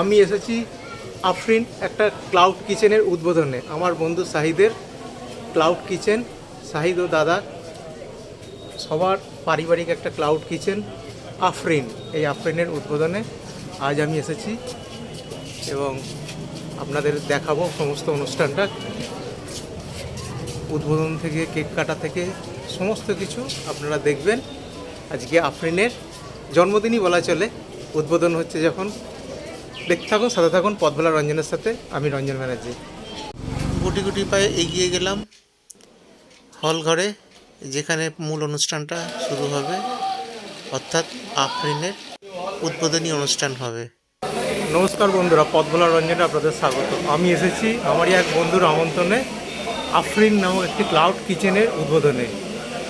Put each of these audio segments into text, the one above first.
আমি এসেছি আফরিন একটা ক্লাউড কিচেনের উদ্বোধনে। আমার বন্ধু শাহিদের ক্লাউড কিচেন, শাহিদ ও দাদা সবার পারিবারিক একটা ক্লাউড কিচেন আফরিন। এই আফরিনের উদ্বোধনে আজ আমি এসেছি এবং আপনাদের দেখাবো সমস্ত অনুষ্ঠানটা, উদ্বোধন থেকে কেক কাটা থেকে সমস্ত কিছু আপনারা দেখবেন। আজকে আফরিনের জন্মদিনই বলা চলে, উদ্বোধন হচ্ছে যখন। দেখতে থাকুন, সাথে থাকুন পথভোলা রঞ্জনের সাথে। আমি রঞ্জন ব্যানার্জি। গুটি গুটি পায়ে এগিয়ে গেলাম হল ঘরে, যেখানে মূল অনুষ্ঠানটা শুরু হবে, অর্থাৎ আফরিনের উদ্বোধনী অনুষ্ঠান হবে। নমস্কার বন্ধুরা, পথভোলা রঞ্জনে আপনাদের স্বাগত। আমি এসেছি আমারই এক বন্ধুর আমন্ত্রণে আফরিন নামক একটি ক্লাউড কিচেনের উদ্বোধনে।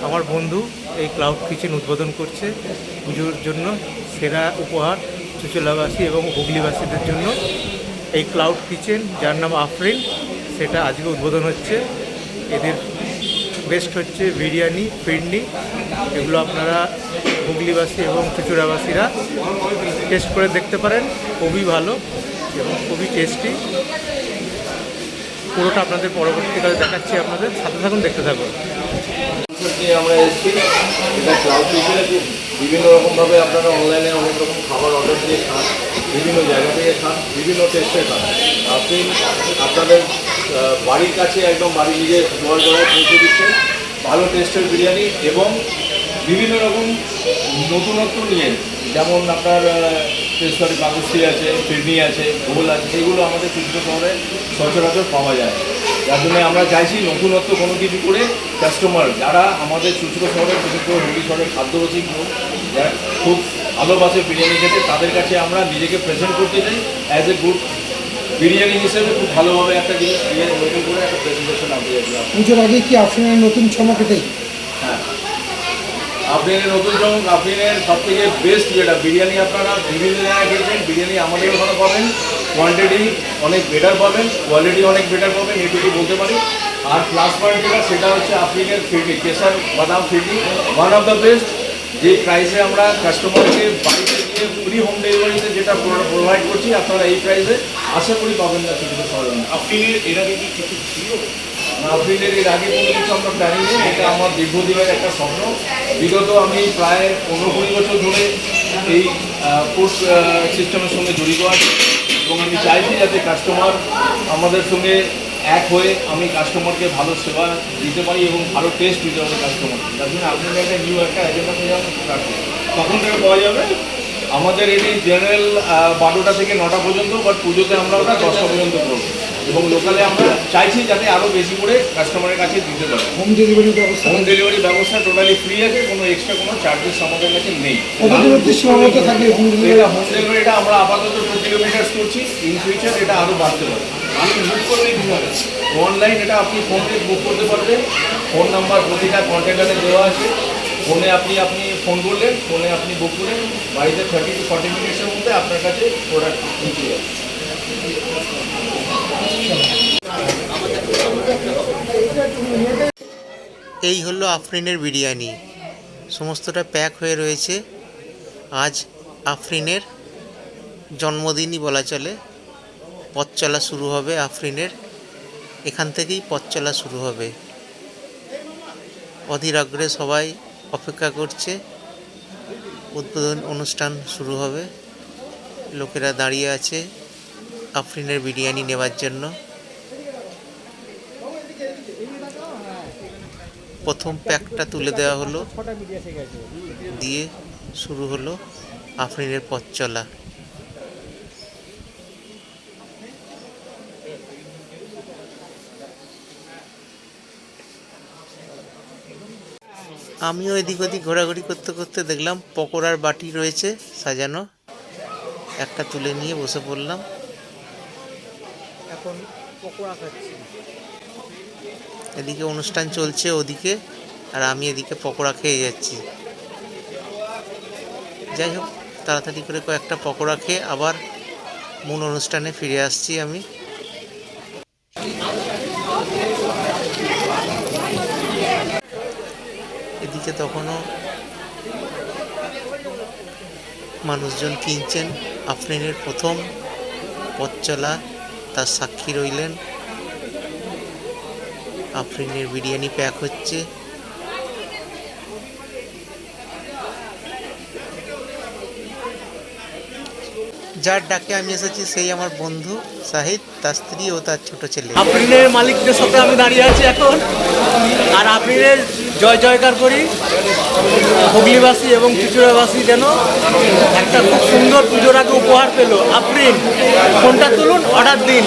আমার বন্ধু এই ক্লাউড কিচেন উদ্বোধন করছে পুজোর জন্য। সেরা উপহার চুচলাবাসী এবং হুগলিবাসীদের জন্য এই ক্লাউড কিচেন, যার নাম আফরিন, সেটা আজকে উদ্বোধন হচ্ছে। এদের বেস্ট হচ্ছে বিরিয়ানি, ফিরনি। এগুলো আপনারা হুগলিবাসী এবং চুচুড়াবাসীরা টেস্ট করে দেখতে পারেন। খুবই ভালো এবং খুবই টেস্টি। পুরোটা আপনাদের পরবর্তীকালে দেখাচ্ছি, আপনাদের সাথে থাকুন, দেখতে থাকুন। আমরা এসেছি এটা ক্লাউড কিচেনে। বিভিন্ন রকমভাবে আপনারা অনলাইনে অনেক রকম খাবার অর্ডার দিয়ে খান, বিভিন্ন জায়গা থেকে খান, বিভিন্ন টেস্টে খান। আপনি আপনাদের বাড়ির কাছে একদম বাড়ি নিজে জোয়ার গড়ায় পৌঁছে দিচ্ছেন ভালো টেস্টের বিরিয়ানি এবং বিভিন্ন রকম নতুনত্ব নিয়ে, যেমন আপনার পেশোয়ারি বাগুসি আছে, ফিরনি আছে, গোল আছে, এগুলো আমাদের চুচুড়া শহরে সচরাচর পাওয়া যায়। যার জন্য আমরা চাইছি নতুনত্ব কোনো কিছু করে কাস্টমার যারা আমাদের চুচুড়া শহরের, বিশেষ করে হুগলি শহরের খাদ্যরসিক লোক যারা খুব ভালোবাসে বিরিয়ানি খেতে, তাদের কাছে আমরা নিজেকে প্রেজেন্ট করতে চাই অ্যাজ এ গুড বিরিয়ানি হিসেবে। খুব ভালোভাবে একটা জিনিস নতুন করে একটা প্রেজেন্টেশন আনতে চাইছি। পুজোর আগে কি আফরিনের নতুন চমক এটাই? হ্যাঁ, আফরিনের নতুন চমক, আফরিনের সবথেকে বেস্ট যেটা বিরিয়ানি আপনারা বিভিন্ন জায়গায় খেয়েছেন, বিরিয়ানি আমাদের ওখানে পাবেন। কোয়ান্টিটি অনেক বেটার পাবেন, কোয়ালিটি অনেক বেটার পাবেন, এটুকু বলতে পারি। আর প্লাস পয়েন্ট যেটা, সেটা হচ্ছে আফরিনের ফিরনি, কেশর বাদাম ফিরনি, ওয়ান অফ দ্য বেস্ট। যে প্রাইসে আমরা কাস্টমারকে বাড়িতে গিয়ে ফ্রি হোম ডেলিভারিতে যেটা প্রোভাইড করছি, আপনারা এই প্রাইসে আশা করি পাবেন না কিছু সহজ। আফরিনের এর আগে কি কিছু ছিল? আফরিনের এর আগে কোনো কিছু আমরা প্ল্যানিং নেই। এটা আমার দীর্ঘদিনের একটা স্বপ্ন। বিগত আমি প্রায় 15-20 বছর ধরে এই ফুড সিস্টেমের সঙ্গে জড়িত আছি এবং আমি চাইছি যাতে কাস্টমার আমাদের সঙ্গে এক হয়ে আমি কাস্টমারকে ভালো সেবা দিতে পারি এবং ভালো টেস্ট দিতে পারি কাস্টমার। তার জন্য আপনাদের একটা নিউ একটা এজেন্ডা নিয়ে যাবেন। কখন থেকে পাওয়া যাবে? আমাদের এটি জেনারেল 12টা থেকে 9টা পর্যন্ত, বাট পুজোতে আমরা ওটা 10টা পর্যন্ত করবো এবং লোকালে আমরা চাইছি যাতে আরও বেশি করে কাস্টমারের কাছে দিতে পারি। হোম ডেলিভারি ব্যবস্থা? হোম ডেলিভারি ব্যবস্থা টোটালি ফ্রি আছে, কোনো এক্সট্রা কোনো চার্জেস আমাদের কাছে নেই। কতদিন অবধি সীমাবদ্ধ থাকবে হোম ডেলিভারি? এটা হোম ডেলিভারিটা আমরা আপাতত 2 কিলোমিটার করছি। ইন ফিউচার এটা আরও বাড়তে পারে। আমি বুক করলে কীভাবে? অনলাইন এটা আপনি ফোনে বুক করতে পারবেন। ফোন নাম্বার প্রতিটা কন্টেনারে দেওয়া আছে। ফোনে আপনি ফোন করলেন, ফোনে আপনি বুক করে বাড়িতে 30 to 40 মিনিটসের মধ্যে আপনার কাছে প্রোডাক্ট পৌঁছে যাবে। এই হলো আফরিনের বিরিয়ানি, সমস্তটা প্যাক হয়ে রয়েছে। আজ আফরিনের জন্মদিনই বলা চলে। পথ চলা শুরু হবে আফরিনের, এখান থেকেই পথ চলা শুরু হবে। অধীর আগ্রহে সবাই অপেক্ষা করছে, উদ্বোধন অনুষ্ঠান শুরু হবে। লোকেরা দাঁড়িয়ে আছে আফরিনের বিরিয়ানি নেওয়ার জন্য। প্রথম প্যাকটা তুলে দেওয়া হলো, দিয়ে শুরু হলো আফরিনের পথ চলা। আমিও এদিক ওদিক ঘোরাঘুরি করতে করতে দেখলাম পকোড়ার বাটি রয়েছে সাজানো, একটা তুলে নিয়ে বসে পড়লাম। এখন পকোড়া খাচ্ছি। এদিকে অনুষ্ঠান চলছে ওদিকে, আর আমি এদিকে পকোড়া খেয়ে যাচ্ছি। যাই হোক, তাড়াতাড়ি করে কয়েকটা পকোড়া খেয়ে আবার মূল অনুষ্ঠানে ফিরে আসছি আমি। এদিকে তখনও মানুষজন কিনছেন আফরিনের প্রথম পথ চলা তার সাক্ষী রইলেন। আফরিনের বিরিয়ানি প্যাক হচ্ছে। যার ডাকে আমি এসেছি সেই আমার বন্ধু সাহিদ, তার স্ত্রী ও তার ছোট ছেলে। আফরিনের মালিকদের সাথে আমি দাঁড়িয়ে আছি এখন, আর আফরিনের জয় জয়কার করি। হুগলিবাসী এবং চুচুড়াবাসী যেন একটা খুব সুন্দর পুজোর আগে উপহার পেল। আফরিন, ফোনটা তুলুন, অর্ডার দিন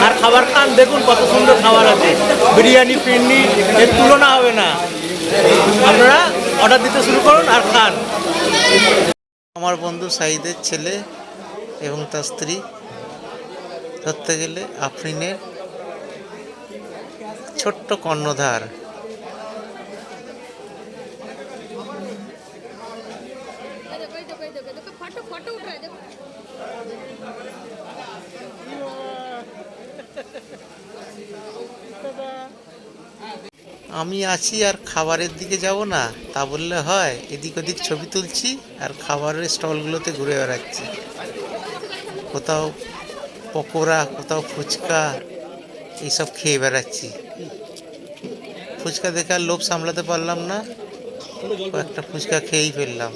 আর খাবার খান। দেখুন কত সুন্দর খাবার আছে, বিরিয়ানি ফিরনি, এর তুলনা হবে না। আপনারা অর্ডার দিতে শুরু করুন আর খান। আমার বন্ধু সাহিদের ছেলে এবং তার স্ত্রী, ধরতে গেলে আফরিনের ছোট্ট কর্ণধার। फोटो फोटो उठ रहा है देखो। আমি আছি আর খাবারের দিকে যাব না তা বললে হয়? এদিক ওদিক ছবি তুলছি আর খাবারের স্টলগুলোতে ঘুরে বেড়াচ্ছি। কোথাও পকোড়া, কোথাও ফুচকা, এইসব খেয়ে বেড়াচ্ছি। ফুচকা দেখে আর লোভ সামলাতে পারলাম না, কয়েকটা ফুচকা খেয়েই ফেললাম।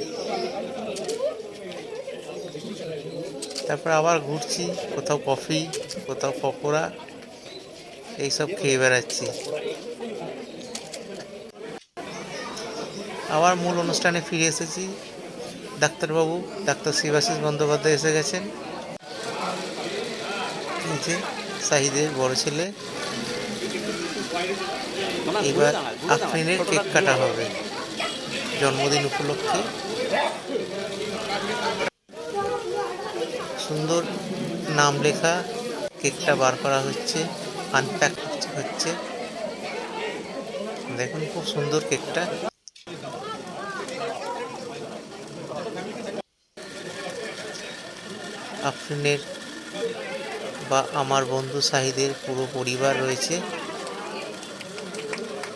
তারপর আবার ঘুরছি, কোথাও কফি, কোথাও পকোড়া, এইসব খেয়ে বেড়াচ্ছি। আবার মূল অনুষ্ঠানে ফিরে এসেছি। ডাক্তারবাবু, ডাক্তার শিবাশিস বন্দ্যোপাধ্যায় এসে গেছেন। এই যে সাহিদের বড় ছেলে। এবার আফরিনের কেক কাটা হবে জন্মদিন উপলক্ষে। সুন্দর নাম লেখা কেকটা বার করা হচ্ছে, আনপ্যাক হচ্ছে। দেখুন খুব সুন্দর কেকটা। আফরিনের বা আমার বন্ধু সাহিদের পুরো পরিবার রয়েছে।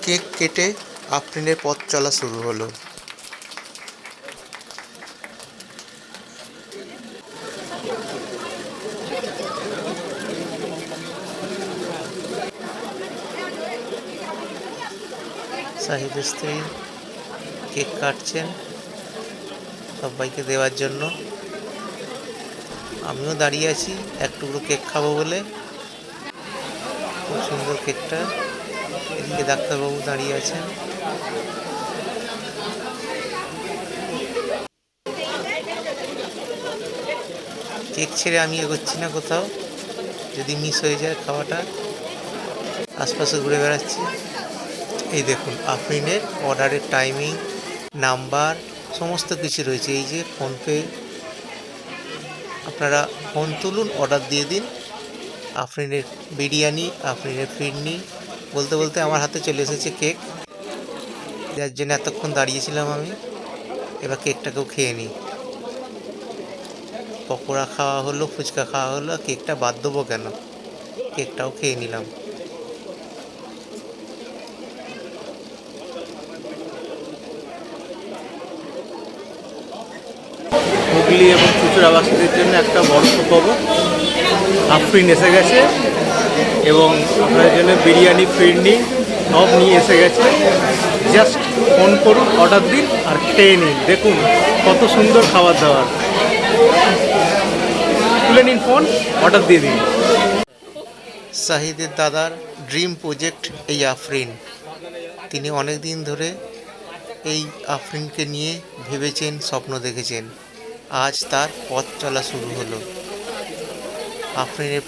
কেক কেটে আফরিনের পথ চলা শুরু হলো। সাহিদের স্ত্রী কেক কাটছেন সবাইকে দেওয়ার জন্য। আমিও দাঁড়িয়ে আছি এক টুকরো কেক খাবো বলে। খুব সুন্দর কেকটা। এদিকে ডাক্তারবাবু দাঁড়িয়ে আছেন। কেক ছেড়ে আমি এগোচ্ছি না কোথাও, যদি মিস হয়ে যায় খাওয়াটা। আশপাশে ঘুরে বেড়াচ্ছি। এই দেখুন আফরিনের অর্ডারের টাইমিং, নাম্বার, সমস্ত কিছু রয়েছে। এই যে ফোনপে, আপনারা ফোন তুলুন, অর্ডার দিয়ে দিন। আফরিনের বিরিয়ানি, আফরিনের ফিরনি, বলতে বলতে আমার হাতে চলে এসেছে কেক, যার জন্য এতক্ষণ দাঁড়িয়েছিলাম আমি। এবার কেকটাকেও খেয়ে নিই। পকোড়া খাওয়া হলো, ফুচকা খাওয়া হলো, কেকটা বাদ দেবো কেন? কেকটাও খেয়ে নিলাম। হুগলি এবং চুচুড়াবাসীদের জন্য একটা বড় সুখবর, আফরিন এসে গেছে এবং আপনাদের জন্য বিরিয়ানি ফিরনি সব নিয়ে এসে গেছে। জাস্ট ফোন করুন, অর্ডার দিন আর খেয়ে নিন। দেখুন কত সুন্দর খাবার দাবার। তুলে নিন ফোন, অর্ডার দিয়ে দিন। সাহিদের দাদার ড্রিম প্রজেক্ট এই আফরিন। তিনি অনেক দিন ধরে এই আফরিনকে নিয়ে ভেবেছেন, স্বপ্ন দেখেছেন। আজ তার পথ চলা শুরু হলো। আফরিনের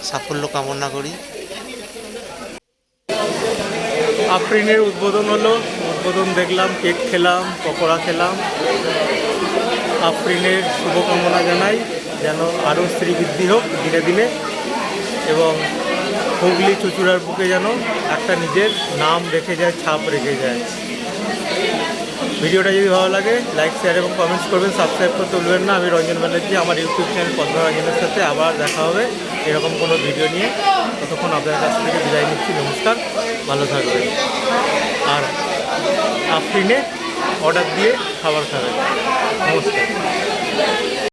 সাফল্য কামনা করি। আফরিনের উদ্বোধন হলো, উদ্বোধন দেখলাম, কেক খেলাম, পকোড়া খেলাম। আফরিনের শুভকামনা জানাই, যেন আরও শ্রীবৃদ্ধি হোক দিনে দিনে এবং হুগলি চুচুড়ার বুকে যেন একটা নিজের নাম রেখে যায়, ছাপ রেখে যায়। ভিডিওটা যদি ভালো লাগে লাইক, শেয়ার এবং কমেন্টস করবেন। সাবস্ক্রাইব করতে ভুলবেন না। আমি রঞ্জন ব্যানার্জি, আমার ইউটিউব চ্যানেল পদ্মা রঞ্জনের সাথে আবার দেখা হবে এরকম কোনো ভিডিও নিয়ে। ততক্ষণ আপনাদের কাছ থেকে বিদায় নিচ্ছি। নমস্কার, ভালো থাকবেন। আর আফরিনে অর্ডার দিয়ে খাবার খাবেন। নমস্কার।